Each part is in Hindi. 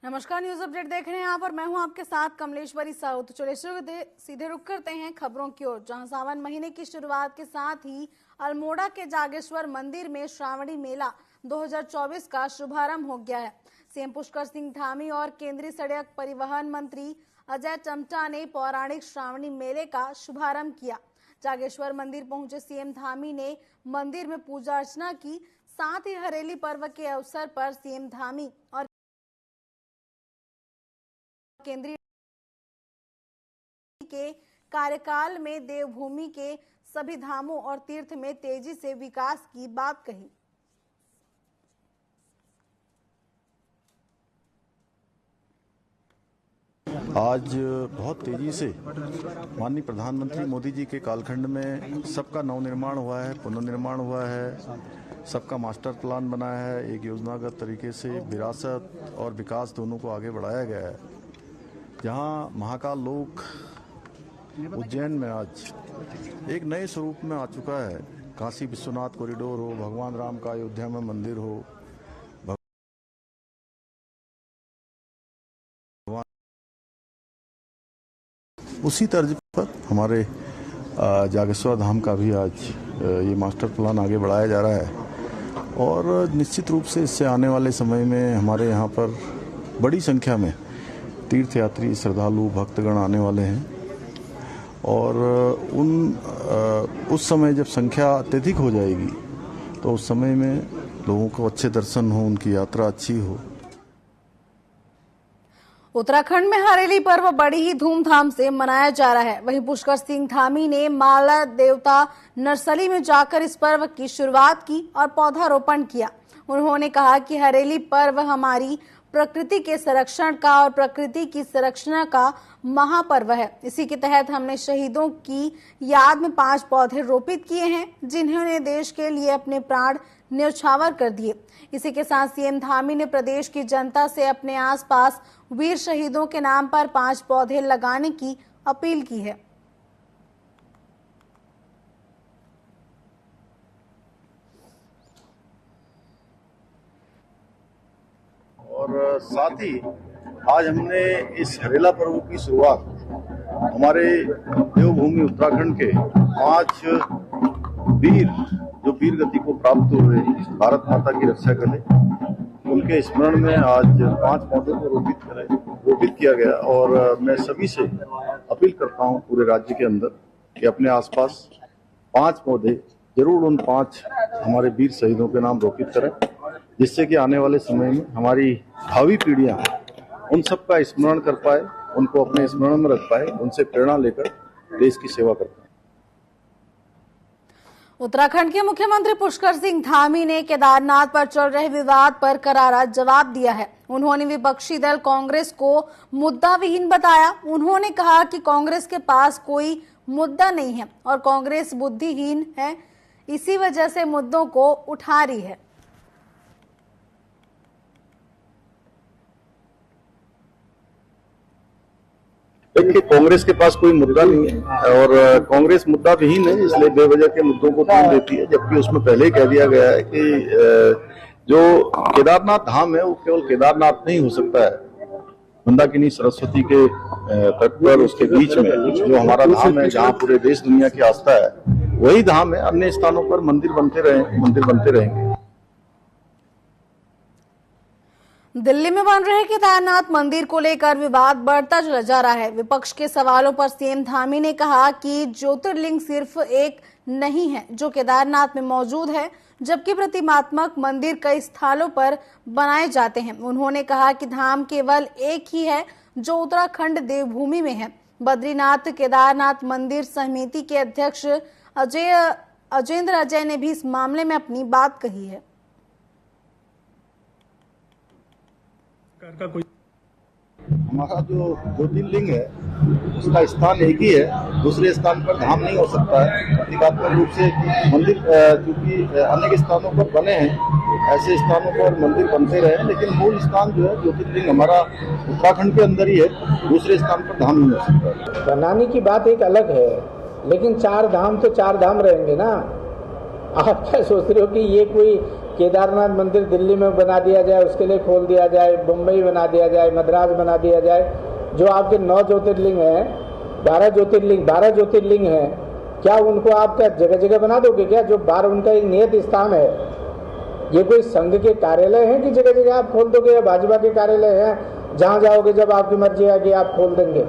नमस्कार, न्यूज अपडेट देख रहे हैं आप और मैं हूं आपके साथ कमलेश्वरी साहू। तो चलिए सीधे रुक करते हैं खबरों की ओर, जहां सावन महीने की शुरुआत के साथ ही अल्मोड़ा के जागेश्वर मंदिर में श्रावणी मेला 2024 का शुभारंभ हो गया है। सीएम पुष्कर सिंह धामी और केंद्रीय सड़क परिवहन मंत्री अजय टम्टा ने पौराणिक श्रावणी मेले का शुभारंभ किया। जागेश्वर मंदिर पहुंचे सीएम धामी ने मंदिर में पूजा अर्चना की। साथ ही हरेली पर्व के अवसर पर सीएम धामी और केंद्रीय के कार्यकाल में देवभूमि के सभी धामों और तीर्थ में तेजी से विकास की बात कही। आज बहुत तेजी से माननीय प्रधानमंत्री मोदी जी के कालखंड में सबका नवनिर्माण हुआ है, पुनर्निर्माण हुआ है, सबका मास्टर प्लान बना है। एक योजनागत तरीके से विरासत और विकास दोनों को आगे बढ़ाया गया है। जहां महाकाल लोक उज्जैन में आज एक नए स्वरूप में आ चुका है। काशी विश्वनाथ कॉरिडोर हो, भगवान राम का अयोध्या में मंदिर हो, उसी तर्ज पर हमारे जागेश्वर धाम का भी आज ये मास्टर प्लान आगे बढ़ाया जा रहा है। और निश्चित रूप से इससे आने वाले समय में हमारे यहाँ पर बड़ी संख्या में तीर्थयात्री, श्रद्धालु, भक्तगण आने वाले हैं। और उस समय जब संख्या अत्यधिक हो जाएगी तो उस समय में लोगों को अच्छे दर्शन हो, उनकी यात्रा अच्छी हो। उत्तराखंड में हरेली पर्व बड़ी ही धूमधाम से मनाया जा रहा है। वहीं पुष्कर सिंह धामी ने माला देवता नरसली में जाकर इस पर्व की शुरुआत की और पौधारोपण किया। उन्होंने कहा कि हरेली पर्व हमारी प्रकृति के संरक्षण का और प्रकृति की संरक्षण का महापर्व है। इसी के तहत हमने शहीदों की याद में 5 पौधे रोपित किए हैं, जिन्होंने देश के लिए अपने प्राण न्यौछावर कर दिए। इसी के साथ सीएम धामी ने प्रदेश की जनता से अपने आसपास वीर शहीदों के नाम पर 5 पौधे लगाने की अपील की है। और साथ ही आज हमने इस हरेला पर्व की शुरुआत हमारे देवभूमि उत्तराखंड के 5 वीर जो वीर गति को प्राप्त हुए भारत माता की रक्षा करने, उनके स्मरण में आज 5 पौधों को रोपित किया गया। और मैं सभी से अपील करता हूं पूरे राज्य के अंदर कि अपने आसपास 5 पौधे जरूर उन 5 हमारे वीर शहीदों के नाम रोपित करें, जिससे कि आने वाले समय में हमारी भावी पीढ़ियां उन सब का स्मरण कर पाए, उनको अपने स्मरण में रख पाए, उनसे प्रेरणा लेकर देश की सेवा कर पाए। उत्तराखंड के मुख्यमंत्री पुष्कर सिंह धामी ने केदारनाथ पर चल रहे विवाद पर करारा जवाब दिया है। उन्होंने विपक्षी दल कांग्रेस को मुद्दा विहीन बताया। उन्होंने कहा कि कांग्रेस के पास कोई मुद्दा नहीं है और कांग्रेस बुद्धिहीन है, इसी वजह से मुद्दों को उठा रही है। देखिए, कांग्रेस के पास कोई मुद्दा नहीं है और कांग्रेस मुद्दा विहीन है, इसलिए बेवजह के मुद्दों को तान देती है। जबकि उसमें पहले ही कह दिया गया है कि जो केदारनाथ धाम है वो केवल केदारनाथ नहीं हो सकता है। मंदाकिनी सरस्वती के तट पर उसके बीच में जो हमारा धाम है, जहाँ पूरे देश दुनिया की आस्था है, वही धाम है। अन्य स्थानों पर मंदिर बनते रहेंगे। दिल्ली में बन रहे केदारनाथ मंदिर को लेकर विवाद बढ़ता चला जा रहा है। विपक्ष के सवालों पर सीएम धामी ने कहा कि ज्योतिर्लिंग सिर्फ एक नहीं है जो केदारनाथ में मौजूद है, जबकि प्रतिमात्मक मंदिर कई स्थानों पर बनाए जाते हैं। उन्होंने कहा कि धाम केवल एक ही है जो उत्तराखंड देवभूमि में है। बद्रीनाथ केदारनाथ मंदिर समिति के अध्यक्ष अजेंद्र अजय ने भी इस मामले में अपनी बात कही है। हमारा जो ज्योतिर्लिंग है उसका स्थान एक ही है, दूसरे स्थान पर धाम नहीं हो सकता है। प्रतीकात्मक रूप से मंदिर क्योंकि अनेक स्थानों पर बने हैं, ऐसे स्थानों पर मंदिर बनते रहे, लेकिन मूल स्थान जो है ज्योतिर्लिंग हमारा उत्तराखंड के अंदर ही है, दूसरे स्थान पर धाम नहीं हो सकता। बनाने की बात एक अलग है, लेकिन 4 धाम तो 4 धाम रहेंगे ना। आप क्या सोच रहे हो कि ये कोई केदारनाथ मंदिर दिल्ली में बना दिया जाए, उसके लिए खोल दिया जाए, मुंबई बना दिया जाए, मद्रास बना दिया जाए। जो आपके 9 ज्योतिर्लिंग हैं, 12 ज्योतिर्लिंग हैं, क्या उनको आप क्या जगह जगह बना दोगे क्या? जो 12 उनका एक नियत स्थान है। ये कोई संघ के कार्यालय हैं कि जगह जगह आप खोल दोगे, या भाजपा के कार्यालय हैं जहां जाओगे जब आपकी मर्जी आएगी आप खोल देंगे?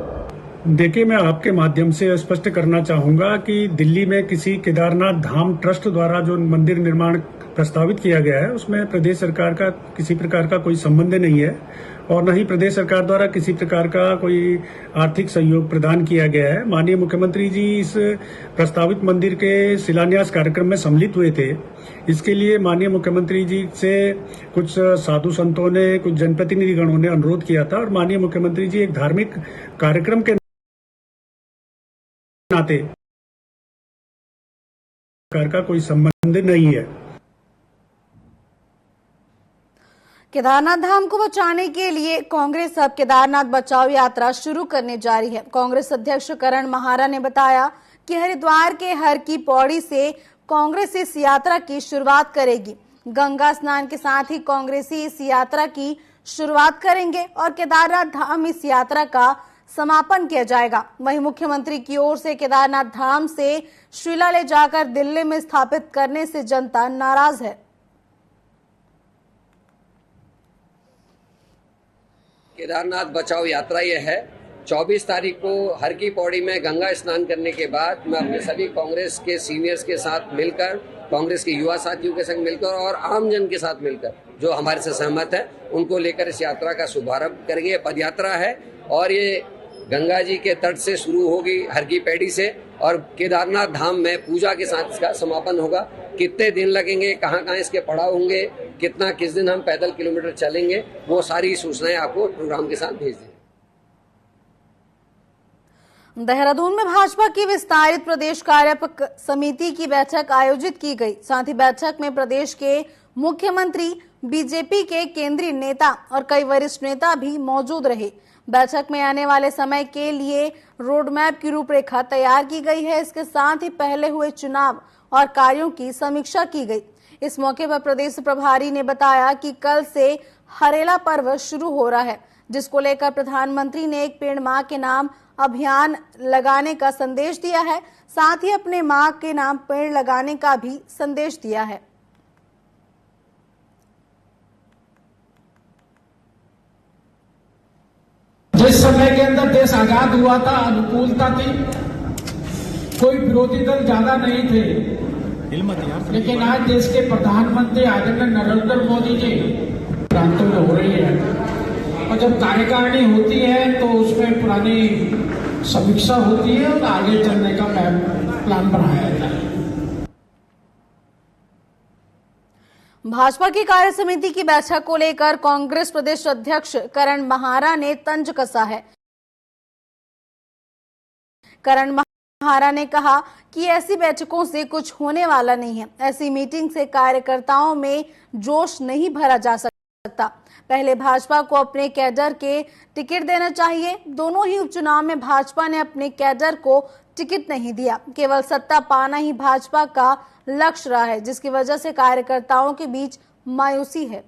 देखिए, मैं आपके माध्यम से स्पष्ट करना चाहूंगा कि दिल्ली में किसी केदारनाथ धाम ट्रस्ट द्वारा जो मंदिर निर्माण प्रस्तावित किया गया है उसमें प्रदेश सरकार का किसी प्रकार का कोई संबंध नहीं है और न ही प्रदेश सरकार द्वारा किसी प्रकार का कोई आर्थिक सहयोग प्रदान किया गया है। माननीय मुख्यमंत्री जी इस प्रस्तावित मंदिर के शिलान्यास कार्यक्रम में सम्मिलित हुए थे। इसके लिए माननीय मुख्यमंत्री जी से कुछ साधु संतों ने, कुछ जनप्रतिनिधिगणों ने अनुरोध किया था और माननीय मुख्यमंत्री जी एक धार्मिक कार्यक्रम के नाते सरकार का कोई संबंध नहीं है। केदारनाथ धाम को बचाने के लिए कांग्रेस अब केदारनाथ बचाओ यात्रा शुरू करने जा रही है। कांग्रेस अध्यक्ष करण महारा ने बताया कि हरिद्वार के हर की पौड़ी से कांग्रेस इस यात्रा की शुरुआत करेगी। गंगा स्नान के साथ ही कांग्रेसी इस यात्रा की शुरुआत करेंगे और केदारनाथ धाम इस यात्रा का समापन किया जाएगा। वहीं मुख्यमंत्री की ओर से केदारनाथ धाम से शिला ले जाकर दिल्ली में स्थापित करने से जनता नाराज है। केदारनाथ बचाओ यात्रा यह है। 24 तारीख को हर की पौड़ी में गंगा स्नान करने के बाद मैं अपने सभी कांग्रेस के सीनियर्स के साथ मिलकर, कांग्रेस के युवा साथियों के संग मिलकर और आम जन के साथ मिलकर जो हमारे से सहमत है उनको लेकर इस यात्रा का शुभारंभ करेंगे। ये पद यात्रा है और ये गंगा जी के तट से शुरू होगी, हर की पैड़ी से, और केदारनाथ धाम में पूजा के साथ इसका समापन होगा। कितने दिन लगेंगे, कहाँ कहाँ इसके पड़ाव होंगे, किस दिन हम पैदल किलोमीटर चलेंगे, वो सारी सूचनाएं आपको प्रोग्राम के साथ भेज देंगे। देहरादून में भाजपा की विस्तारित प्रदेश कार्यपालक समिति की बैठक आयोजित की गई। साथ ही बैठक में प्रदेश के मुख्यमंत्री, बीजेपी के केंद्रीय नेता और कई वरिष्ठ नेता भी मौजूद रहे। बैठक में आने वाले समय के लिए रोड मैप की रूपरेखा तैयार की गई है। इसके साथ ही पहले हुए चुनाव और कार्यों की समीक्षा की गई। इस मौके पर प्रदेश प्रभारी ने बताया कि कल से हरेला पर्व शुरू हो रहा है, जिसको लेकर प्रधानमंत्री ने एक पेड़ मां के नाम अभियान लगाने का संदेश दिया है। साथ ही अपने मां के नाम पेड़ लगाने का भी संदेश दिया है। जिस समय के अंदर देश आजाद हुआ था, अनुकूलता थी, कोई विरोधी दल ज्यादा नहीं थे, लेकिन आज देश के प्रधानमंत्री आदरणीय नरेंद्र मोदी जी प्रांतों में हो रही है और जब कार्यकारिणी होती है तो उसमें पुरानी समीक्षा होती है और आगे चलने का प्लान बनाया जाता है। भाजपा की कार्य समिति की बैठक को लेकर कांग्रेस प्रदेश अध्यक्ष करण महारा ने तंज कसा है। करण महारा ने कहा कि ऐसी बैठकों से कुछ होने वाला नहीं है। ऐसी मीटिंग से कार्यकर्ताओं में जोश नहीं भरा जा सकता। पहले भाजपा को अपने कैडर के टिकट देना चाहिए। दोनों ही उपचुनाव में भाजपा ने अपने कैडर को टिकट नहीं दिया। केवल सत्ता पाना ही भाजपा का लक्ष्य रहा है, जिसकी वजह से कार्यकर्ताओं के बीच मायूसी है।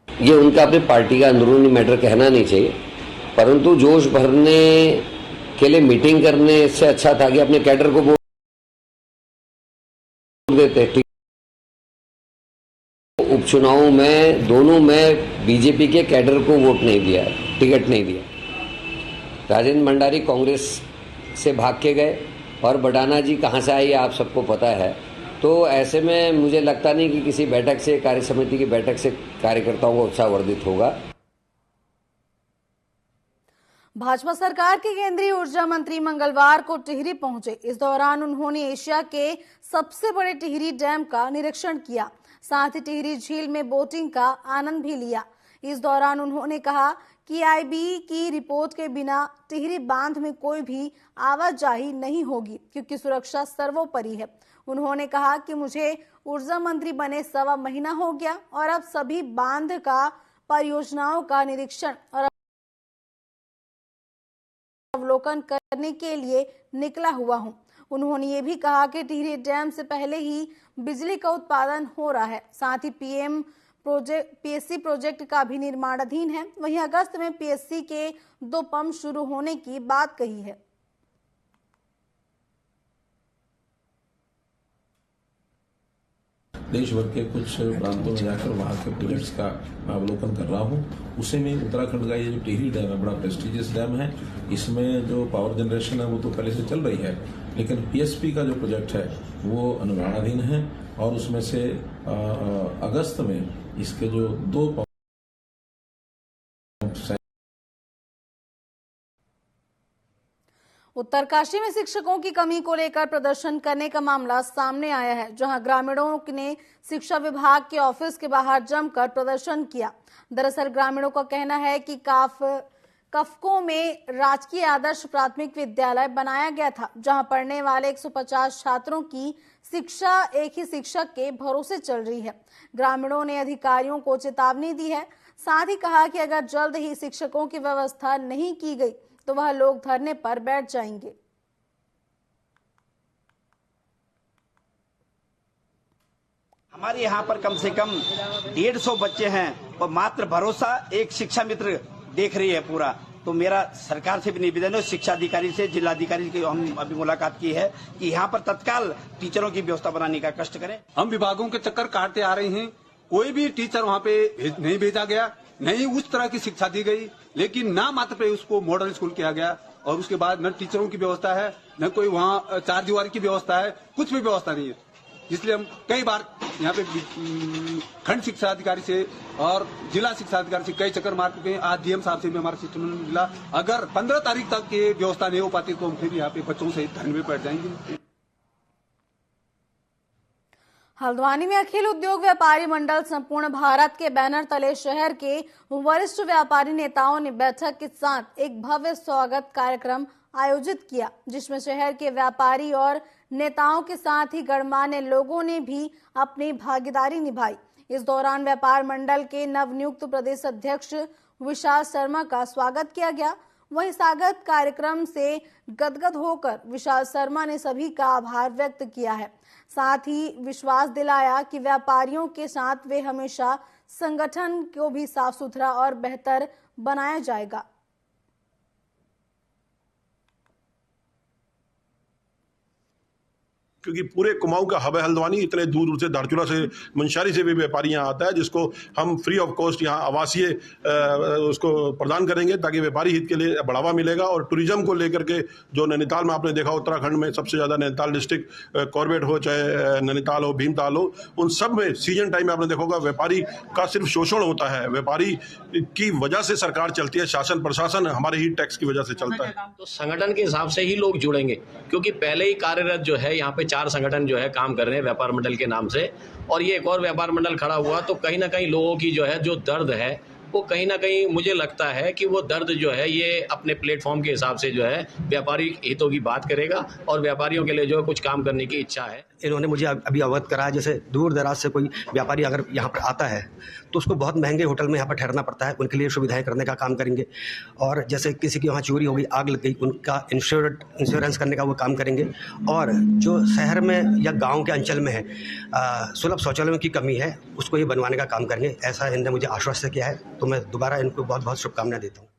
ये उनका अपनी पार्टी का अंदरूनी मैटर कहना नहीं चाहिए, परंतु जोश भरने के लिए मीटिंग करने से अच्छा था कि अपने कैडर को वोट देते। उपचुनाव में दोनों में बीजेपी के कैडर को वोट नहीं दिया, टिकट नहीं दिया। राजेंद्र भंडारी कांग्रेस से भाग के गए और बडाना जी कहां से आई आप सबको पता है। तो ऐसे में मुझे लगता नहीं कि किसी बैठक से, कार्य समिति की बैठक से कार्यकर्ताओं को उत्साहवर्धित होगा। भाजपा सरकार के केंद्रीय ऊर्जा मंत्री मंगलवार को टिहरी पहुंचे। इस दौरान उन्होंने एशिया के सबसे बड़े टिहरी डैम का निरीक्षण किया। साथ ही टिहरी झील में बोटिंग का आनंद भी लिया। इस दौरान उन्होंने कहा कि आईबी की रिपोर्ट के बिना टिहरी बांध में कोई भी आवाजाही नहीं होगी, क्योंकि सुरक्षा सर्वोपरि है। उन्होंने कहा कि मुझे ऊर्जा मंत्री बने 1.25 महीना हो गया और अब सभी बांध का परियोजनाओं का निरीक्षण और अवलोकन करने के लिए निकला हुआ हूं। उन्होंने ये भी कहा कि टिहरी डैम से पहले ही बिजली का उत्पादन हो रहा है, साथ ही पीएससी प्रोजेक्ट का भी निर्माणाधीन है। वहीं अगस्त में पीएससी के 2 पंप शुरू होने की बात कही है। देश भर के कुछ प्रांतों में जाकर वहां के प्रोजेक्ट्स का अवलोकन कर रहा हूं। उसी में उत्तराखंड का ये जो टिहरी डैम है, बड़ा प्रेस्टिजियस डैम है। इसमें जो पावर जनरेशन है वो तो पहले से चल रही है, लेकिन पीएसपी का जो प्रोजेक्ट है वो अनुमानाधीन है और उसमें से अगस्त में इसके जो 2 पंप उत्तरकाशी में शिक्षकों की कमी को लेकर प्रदर्शन करने का मामला सामने आया है, जहां ग्रामीणों ने शिक्षा विभाग के ऑफिस के बाहर जमकर प्रदर्शन किया। दरअसल ग्रामीणों का कहना है कि कफकों में राजकीय आदर्श प्राथमिक विद्यालय बनाया गया था, जहां पढ़ने वाले 150 छात्रों की शिक्षा एक ही शिक्षक के भरोसे चल रही है। ग्रामीणों ने अधिकारियों को चेतावनी दी है, साथ ही कहा कि अगर जल्द ही शिक्षकों की व्यवस्था नहीं की गई तो वह लोग धरने पर बैठ जाएंगे। हमारे यहाँ पर कम से कम 150 बच्चे हैं और मात्र भरोसा एक शिक्षा मित्र देख रही है पूरा। तो मेरा सरकार से भी निवेदन है, शिक्षा अधिकारी से, जिलाधिकारी की हम अभी मुलाकात की है कि यहाँ पर तत्काल टीचरों की व्यवस्था बनाने का कष्ट करें। हम विभागों के चक्कर काटते आ रहे हैं, कोई भी टीचर वहाँ पे नहीं भेजा गया, नहीं उस तरह की शिक्षा दी गई, लेकिन ना मात्र पे उसको मॉडल स्कूल किया गया और उसके बाद न टीचरों की व्यवस्था है, न कोई वहाँ 4 दीवारी की व्यवस्था है, कुछ भी व्यवस्था नहीं है। इसलिए हम कई बार यहाँ पे खंड शिक्षा अधिकारी से और जिला शिक्षा अधिकारी से कई चक्कर मार चुके हैं। आज डीएम साहब से भी हमारा सिस्टम मिला, अगर 15 तारीख तक ये व्यवस्था नहीं हो पाती तो हम फिर यहाँ पे बच्चों से धरने में बैठ जाएंगे। हल्द्वानी में अखिल उद्योग व्यापारी मंडल संपूर्ण भारत के बैनर तले शहर के वरिष्ठ व्यापारी नेताओं ने बैठक के साथ एक भव्य स्वागत कार्यक्रम आयोजित किया, जिसमें शहर के व्यापारी और नेताओं के साथ ही गणमान्य लोगों ने भी अपनी भागीदारी निभाई। इस दौरान व्यापार मंडल के नवनियुक्त प्रदेश अध्यक्ष विशाल शर्मा का स्वागत किया गया। वहीं स्वागत कार्यक्रम से गदगद होकर विशाल शर्मा ने सभी का आभार व्यक्त किया है, साथ ही विश्वास दिलाया कि व्यापारियों के साथ वे हमेशा संगठन को भी साफ सुथरा और बेहतर बनाया जाएगा। क्योंकि पूरे कुमाऊं का हब है हल्द्वानी, इतने दूर दूर से धारचूला से, मंशारी से भी व्यापारी यहाँ आता है, जिसको हम फ्री ऑफ कॉस्ट यहाँ आवासीय उसको प्रदान करेंगे ताकि व्यापारी हित के लिए बढ़ावा मिलेगा। और टूरिज्म को लेकर के जो नैनीताल में आपने देखा, उत्तराखंड में सबसे ज़्यादा नैनीताल डिस्ट्रिक्ट कॉर्बेट हो चाहे नैनीताल हो, भीमताल हो, उन सब में सीजन टाइम में आपने देखोगा व्यापारी का सिर्फ शोषण होता है। व्यापारी की वजह से सरकार चलती है, शासन प्रशासन हमारे ही टैक्स की वजह से चलता है। तो संगठन के हिसाब से ही लोग जुड़ेंगे, क्योंकि पहले ही कार्यरत जो है यहाँ पे 4 संगठन जो है काम कर रहे हैं व्यापार मंडल के नाम से, और ये एक और व्यापार मंडल खड़ा हुआ, तो कहीं ना कहीं लोगों की जो है जो दर्द है वो कहीं ना कहीं मुझे लगता है कि वो दर्द जो है ये अपने प्लेटफॉर्म के हिसाब से जो है व्यापारी हितों की बात करेगा और व्यापारियों के लिए जो है कुछ काम करने की इच्छा है। इन्होंने मुझे अभी अवगत कराया, जैसे दूर दराज से कोई व्यापारी अगर यहाँ पर आता है तो उसको बहुत महंगे होटल में यहाँ पर ठहरना पड़ता है, उनके लिए सुविधाएं करने का काम करेंगे। और जैसे किसी की वहाँ चोरी हो गई, आग लग गई, उनका इंश्योरेंस करने का वो काम करेंगे। और जो शहर में या गाँव के अंचल में है सुलभ शौचालयों की कमी है, उसको ये बनवाने का काम करेंगे, ऐसा इन्होंने मुझे आश्वस्त किया है। तो मैं दोबारा इनको बहुत बहुत शुभकामनाएं देता हूँ।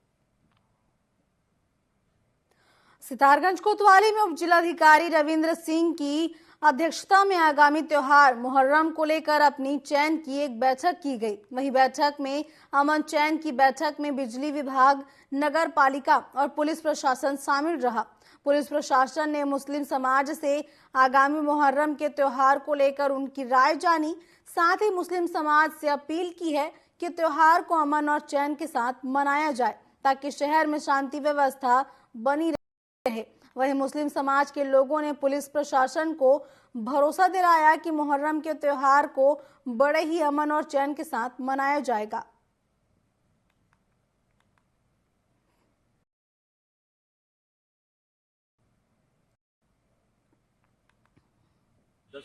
सितारगंज कोतवाली में उप जिलाधिकारी रविंद्र सिंह की अध्यक्षता में आगामी त्योहार मुहर्रम को लेकर अपनी चयन की एक बैठक की गई। वहीं बैठक में अमन चयन की बैठक में बिजली विभाग, नगर पालिका और पुलिस प्रशासन शामिल रहा। पुलिस प्रशासन ने मुस्लिम समाज से आगामी मुहर्रम के त्योहार को लेकर उनकी राय जानी, साथ ही मुस्लिम समाज से अपील की है कि त्योहार को अमन और चैन के साथ मनाया जाए ताकि शहर में शांति व्यवस्था बनी रहे। वहीं मुस्लिम समाज के लोगों ने पुलिस प्रशासन को भरोसा दिलाया कि मुहर्रम के त्योहार को बड़े ही अमन और चैन के साथ मनाया जाएगा।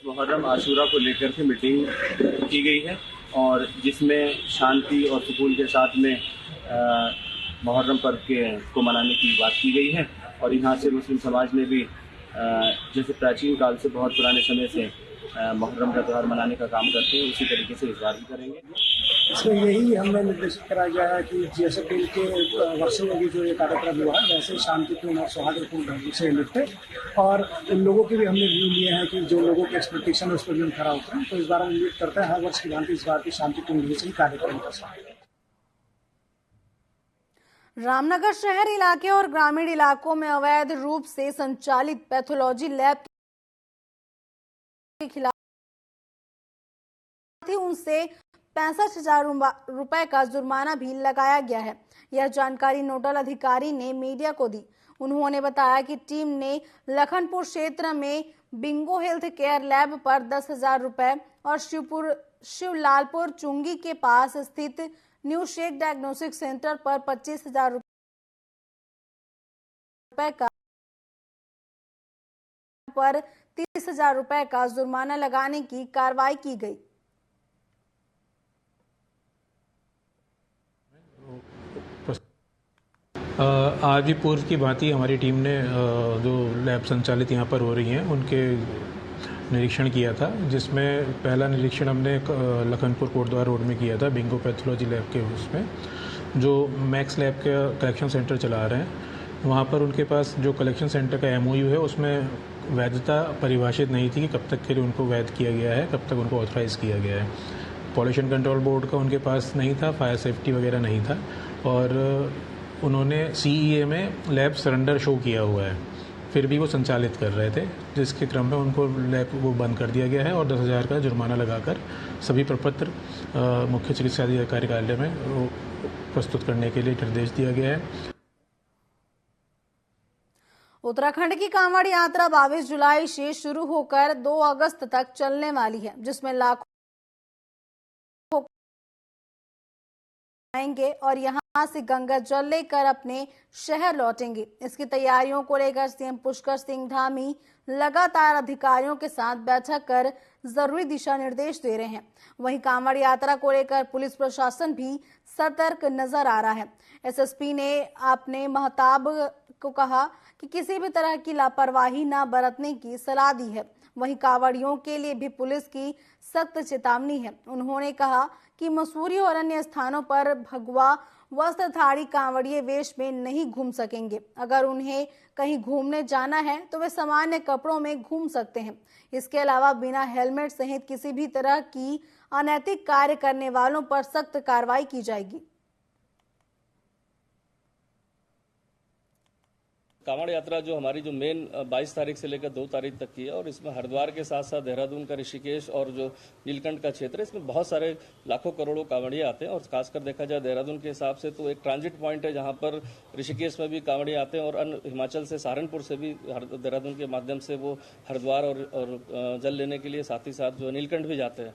मुहर्रम आशूरा को लेकर के मीटिंग की गई है और जिसमें शांति और सुकून के साथ में मुहर्रम पर्व को मनाने की बात की गई है। और यहाँ से मुस्लिम समाज ने भी जैसे प्राचीन काल से बहुत पुराने समय से मुहर्रम का त्यौहार मनाने का काम करते हैं, उसी तरीके से इस बार भी करेंगे। इसमें यही हमने निर्देशित कराया गया है कि जैसे कि के वर्षों में भी जो ये कार्यक्रम हुआ है वैसे शांतिपूर्ण और सौहार्दपूर्ण ढंग से निपटे, और उन लोगों के भी हमने व्यू लिए हैं कि जो लोगों के एक्सपेक्टेशन है उस पर भी हम खरा उतरें। तो इस बार हम उम्मीद करते हैं हर वर्ष की भांति इस बार भी शांतिपूर्ण ढंग से ही कार्यक्रम कर सकते हैं। रामनगर शहर इलाके और ग्रामीण इलाकों में अवैध रूप से संचालित पैथोलॉजी लैब के खिलाफ उनसे 65,000 रुपए का जुर्माना भी लगाया गया है। यह जानकारी नोडल अधिकारी ने मीडिया को दी। उन्होंने बताया कि टीम ने लखनपुर क्षेत्र में बिंगो हेल्थ केयर लैब पर 10,000 रुपए और शिवलालपुर चुंगी के पास स्थित न्यू शेख डायग्नोस्टिक सेंटर पर 25,000 रुपए का पर 30,000 रुपए का जुर्माना लगाने की कार्रवाई की गई। आज भी पूर्व की भांति हमारी टीम ने जो लैब संचालित यहाँ पर हो रही हैं उनके निरीक्षण किया था, जिसमें पहला निरीक्षण हमने लखनपुर कोटद्वार रोड में किया था बिंगो पैथोलॉजी लैब के उसमें, जो मैक्स लैब का कलेक्शन सेंटर चला रहे हैं। वहाँ पर उनके पास जो कलेक्शन सेंटर का MOU है उसमें वैधता परिभाषित नहीं थी कि कब तक के लिए उनको वैध किया गया है, कब तक उनको ऑथराइज़ किया गया है। पॉल्यूशन कंट्रोल बोर्ड का उनके पास नहीं था, फायर सेफ्टी वगैरह नहीं था, और उन्होंने CEA में लैब सरेंडर शो किया हुआ है, फिर भी वो संचालित कर रहे थे, जिसके क्रम में उनको लैब को बंद कर दिया गया है और 10,000 का जुर्माना लगाकर सभी प्रपत्र मुख्य चिकित्सा अधिकारी कार्यालय में प्रस्तुत करने के लिए निर्देश दिया गया है। उत्तराखंड की कांवड़ यात्रा 22 जुलाई से शुरू होकर 2 अगस्त तक चलने वाली है, जिसमें लाखों आएंगे और यहां से गंगा जल लेकर अपने शहर लौटेंगे। इसकी तैयारियों को लेकर सीएम पुष्कर सिंह धामी लगातार अधिकारियों के साथ बैठक कर जरूरी दिशा निर्देश दे रहे हैं। वहीं कांवड़ यात्रा को लेकर पुलिस प्रशासन भी सतर्क नजर आ रहा है। SSP ने अपने महताब को कहा कि किसी भी तरह की लापरवाही न बरतने की सलाह दी है। वहीं कांवड़ियों के लिए भी पुलिस की सख्त चेतावनी है। उन्होंने कहा कि मसूरी और अन्य स्थानों पर भगवा वस्त्रधारी कांवड़िए वेश में नहीं घूम सकेंगे। अगर उन्हें कहीं घूमने जाना है तो वे सामान्य कपड़ों में घूम सकते हैं। इसके अलावा बिना हेलमेट सहित किसी भी तरह की अनैतिक कार्य करने वालों पर सख्त कार्रवाई की जाएगी। कांवड़ यात्रा जो हमारी जो मेन 22 तारीख से लेकर 2 तारीख तक की है, और इसमें हरिद्वार के साथ साथ देहरादून का ऋषिकेश और जो नीलकंठ का क्षेत्र है, इसमें बहुत सारे लाखों करोड़ों कांवड़िए आते हैं। और खासकर देखा जाए देहरादून के हिसाब से तो एक ट्रांजिट पॉइंट है जहां पर ऋषिकेश में भी कांवड़िए आते हैं, और अन्य हिमाचल से सहारनपुर से भी देहरादून के माध्यम से वो हरिद्वार और जल लेने के लिए साथ ही साथ जो नीलकंठ भी जाते हैं।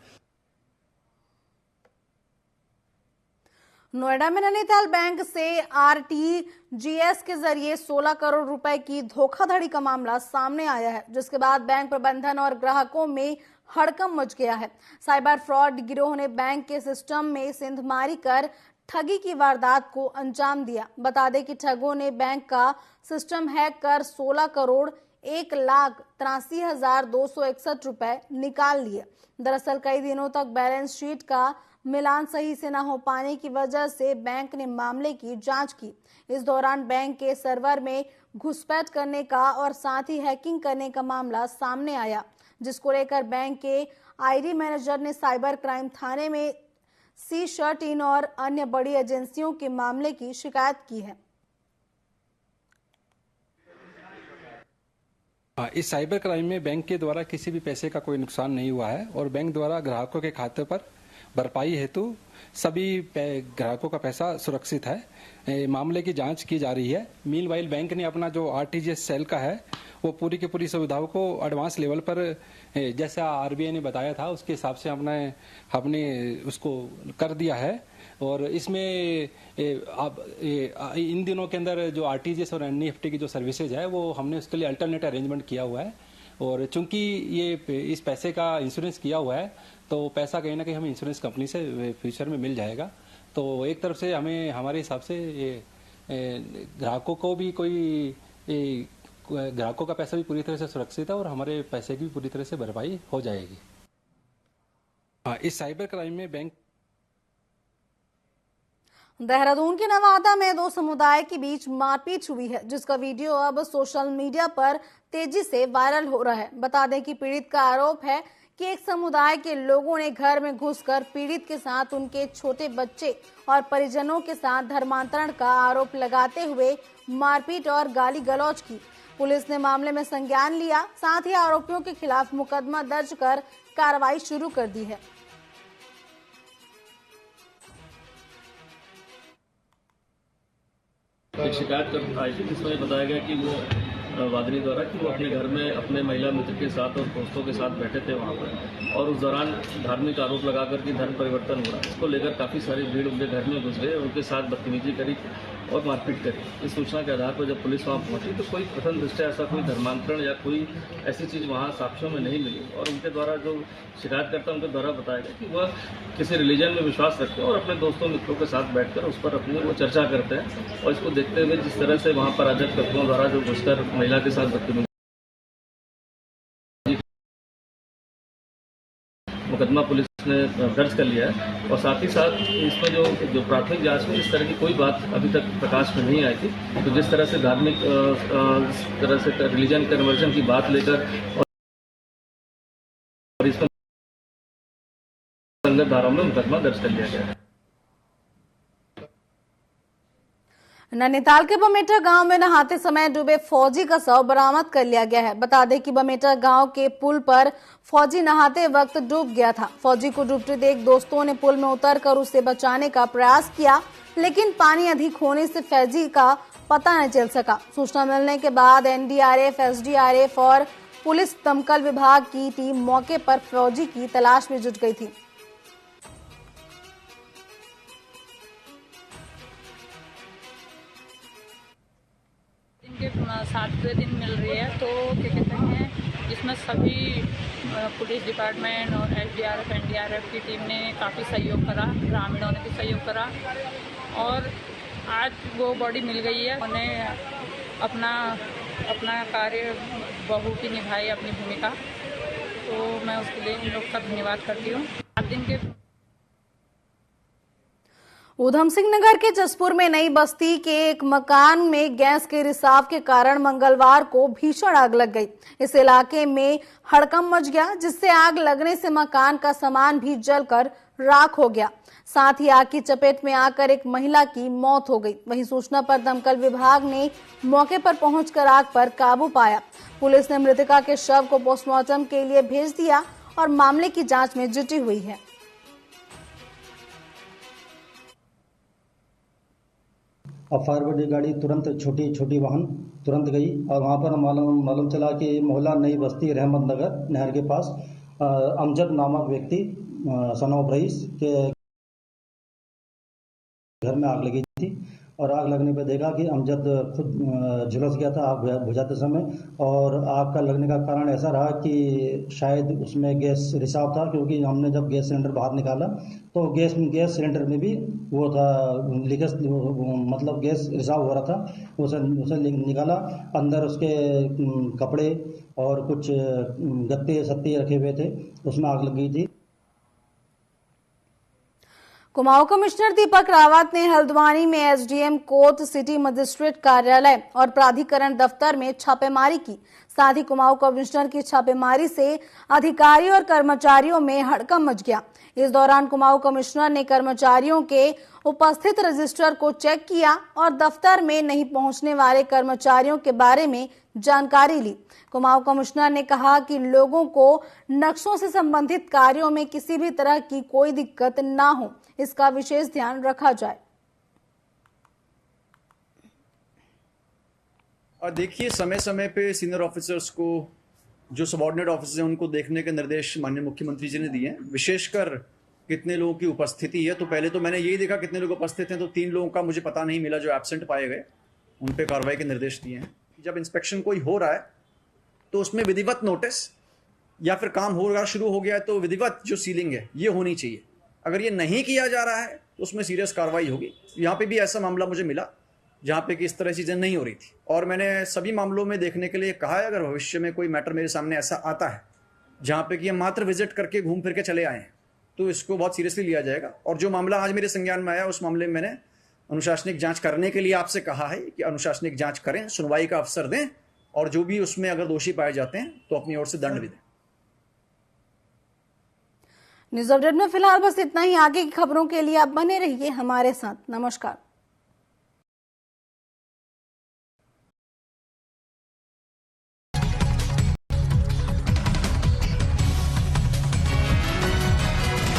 नोएडा में नैनीताल बैंक से RTGS के जरिए 16 करोड़ रुपए की धोखाधड़ी का मामला सामने आया है, जिसके बाद बैंक प्रबंधन और ग्राहकों में हड़कंप मच गया है। साइबर फ्रॉड गिरोह ने बैंक के सिस्टम में सेंधमारी कर ठगी की वारदात को अंजाम दिया। बता दें कि ठगों ने बैंक का सिस्टम हैक कर 16 करोड़ 1,83,261 रुपए निकाल लिए। दरअसल कई दिनों तक बैलेंस शीट का मिलान सही से न हो पाने की वजह से बैंक ने मामले की जांच की। इस दौरान बैंक के सर्वर में घुसपैठ करने का और साथ ही हैकिंग करने का मामला सामने आया, जिसको लेकर बैंक के ID मैनेजर ने साइबर क्राइम थाने में C13 और अन्य बड़ी एजेंसियों के मामले की शिकायत की है। इस साइबर क्राइम में बैंक के द्वारा किसी भी पैसे का कोई नुकसान नहीं हुआ है, और बैंक द्वारा ग्राहकों के खाते पर भरपाई हेतु सभी ग्राहकों का पैसा सुरक्षित है। मामले की जांच की जा रही है। मीनवाइल बैंक ने अपना जो RTGS सेल का है वो पूरी की पूरी सुविधाओं को एडवांस लेवल पर जैसा RBI ने बताया था उसके हिसाब से हमने उसको कर दिया है। और इसमें अब इन दिनों के अंदर जो RTGS और NEFT की जो सर्विसेज है वो हमने उसके लिए अल्टरनेट अरेंजमेंट किया हुआ है। और चूंकि ये इस पैसे का इंश्योरेंस किया हुआ है तो पैसा कहीं ना कहीं हमें इंश्योरेंस कंपनी से फ्यूचर में मिल जाएगा। तो एक तरफ से हमें हमारे हिसाब से ग्राहकों को भी ग्राहकों का पैसा भी पूरी तरह से सुरक्षित है और हमारे पैसे की भी पूरी तरह से भरपाई हो जाएगी। इस साइबर क्राइम में बैंक देहरादून के नवादा में दो समुदाय के बीच मारपीट हुई है, जिसका वीडियो अब सोशल मीडिया पर तेजी से वायरल हो रहा है। बता दें कि पीड़ित का आरोप है कि एक समुदाय के लोगों ने घर में घुसकर पीड़ित के साथ उनके छोटे बच्चे और परिजनों के साथ धर्मांतरण का आरोप लगाते हुए मारपीट और गाली गलौज की। पुलिस ने मामले में संज्ञान लिया, साथ ही आरोपियों के खिलाफ मुकदमा दर्ज कर कार्रवाई शुरू कर दी है। एक शिकायत कर आई थी जिसमें बताया गया कि वो वादनी द्वारा कि वो अपने घर में अपने महिला मित्र के साथ और दोस्तों के साथ बैठे थे वहाँ पर, और उस दौरान धार्मिक आरोप लगाकर कि धर्म परिवर्तन हो रहा है। इसको लेकर काफ़ी सारी भीड़ उनके घर में घुस गए, उनके साथ बदतमीजी करी और मारपीट करी। इस सूचना के आधार पर जब पुलिस वहाँ पहुंची तो कोई प्रथम दृष्टया ऐसा कोई धर्मांतरण या कोई ऐसी चीज़ वहाँ साक्ष्यों में नहीं मिली, और उनके द्वारा जो शिकायतकर्ता उनके द्वारा बताया गया कि वह किसी रिलीजन में विश्वास रखते हैं और अपने दोस्तों मित्रों के साथ बैठकर उस पर अपनी वो चर्चा करते हैं। और इसको देखते हुए जिस तरह से वहाँ पर अराजक तत्वों द्वारा जो घुसकर महिला के साथ बदतमीजी, मुकदमा पुलिस ने दर्ज कर लिया है। और साथ ही साथ इसमें जो प्राथमिक जांच में इस तरह की कोई बात अभी तक प्रकाश में नहीं आई थी। तो जिस तरह से धार्मिक तरह से रिलीजन कन्वर्जन की बात लेकर और इसमें संगत धाराओं में मुकदमा दर्ज कर लिया गया है। नैनीताल के बमेटा गांव में नहाते समय डूबे फौजी का शव बरामद कर लिया गया है। बता दें कि बमेटा गांव के पुल पर फौजी नहाते वक्त डूब गया था। फौजी को डूबते देख दोस्तों ने पुल में उतरकर उसे बचाने का प्रयास किया, लेकिन पानी अधिक होने से फौजी का पता न चल सका। सूचना मिलने के बाद एनडीआरएफ, एसडीआरएफ और पुलिस दमकल विभाग की टीम मौके पर फौजी की तलाश में जुट गई थी। के 7वें दिन मिल रही है, तो क्या कहते हैं, इसमें सभी पुलिस डिपार्टमेंट और एसडीआरएफ, एनडीआरएफ की टीम ने काफ़ी सहयोग करा, ग्रामीणों ने भी सहयोग करा और आज वो बॉडी मिल गई है। उन्हें अपना कार्य बखूबी निभाई, अपनी भूमिका, तो मैं उसके लिए इन लोग का धन्यवाद करती हूँ। 7 दिन के ऊधम सिंह नगर के जसपुर में नई बस्ती के एक मकान में गैस के रिसाव के कारण मंगलवार को भीषण आग लग गई। इस इलाके में हड़कंप मच गया, जिससे आग लगने से मकान का सामान भी जलकर राख हो गया। साथ ही आग की चपेट में आकर एक महिला की मौत हो गई। वहीं सूचना पर दमकल विभाग ने मौके पर पहुंचकर आग पर काबू पाया। पुलिस ने मृतका के शव को पोस्टमार्टम के लिए भेज दिया और मामले की जांच में जुटी हुई है। अब फायर ब्रिगेड गाड़ी तुरंत छोटी वाहन तुरंत गई और वहाँ पर मालूम चला कि मोहल्ला नई बस्ती रहमत नगर नहर के पास अमजद नामक व्यक्ति सन ऑफ रईस के घर में आग लगी थी। और आग लगने पर देखा कि अमजद खुद झुलस गया था आग बुझाते समय, और आग का लगने का कारण ऐसा रहा कि शायद उसमें गैस रिसाव था, क्योंकि हमने जब गैस सिलेंडर बाहर निकाला तो गैस सिलेंडर में भी वो था लीकेज, मतलब गैस रिसाव हो रहा था। उसे निकाला, अंदर उसके कपड़े और कुछ गत्ते सत्ते रखे हुए थे, उसमें आग लग गई थी। कुमाऊं कमिश्नर दीपक रावत ने हल्द्वानी में एसडीएम कोर्ट, सिटी मजिस्ट्रेट कार्यालय और प्राधिकरण दफ्तर में छापेमारी की। साथ ही कुमाऊं कमिश्नर की छापेमारी से अधिकारियों और कर्मचारियों में हड़कंप मच गया। इस दौरान कुमाऊं कमिश्नर ने कर्मचारियों के उपस्थित रजिस्टर को चेक किया और दफ्तर में नहीं पहुंचने वाले कर्मचारियों के बारे में जानकारी ली। कुमाऊं कमिश्नर ने कहा कि लोगों को नक्शों से संबंधित कार्यों में किसी भी तरह की कोई दिक्कत ना हो, इसका विशेष ध्यान रखा जाए। और देखिए, समय समय पे सीनियर ऑफिसर्स को, जो सबऑर्डिनेट ऑफिसर्स हैं, उनको देखने के निर्देश माननीय मुख्यमंत्री जी ने दिए हैं। विशेषकर कितने लोगों की उपस्थिति है, तो पहले तो मैंने यही देखा कितने लोग उपस्थित हैं, तो 3 लोगों का मुझे पता नहीं मिला जो एब्सेंट पाए गए, उन पे कार्रवाई के निर्देश दिए हैं। जब इंस्पेक्शन कोई हो रहा है तो उसमें विधिवत नोटिस, या फिर काम हो रहा शुरू हो गया है तो विधिवत जो सीलिंग है ये होनी चाहिए। अगर ये नहीं किया जा रहा है तो उसमें सीरियस कार्रवाई होगी। यहाँ पे भी ऐसा मामला मुझे मिला जहाँ पे कि इस तरह चीज़ें नहीं हो रही थी। और मैंने सभी मामलों में देखने के लिए कहा है, अगर भविष्य में कोई मैटर मेरे सामने ऐसा आता है जहाँ पे कि हम मात्र विजिट करके घूम फिर के चले आए हैं, तो इसको बहुत सीरियसली लिया जाएगा। और जो मामला आज मेरे संज्ञान में आया, उस मामले में मैंने अनुशासनिक जांच करने के लिए आपसे कहा है कि अनुशासनिक जांच करें, सुनवाई का अवसर दें, और जो भी उसमें अगर दोषी पाए जाते हैं तो अपनी ओर से दंड भी दें। न्यूज अपडेट में फिलहाल बस इतना ही। आगे की खबरों के लिए आप बने रहिए हमारे साथ। नमस्कार।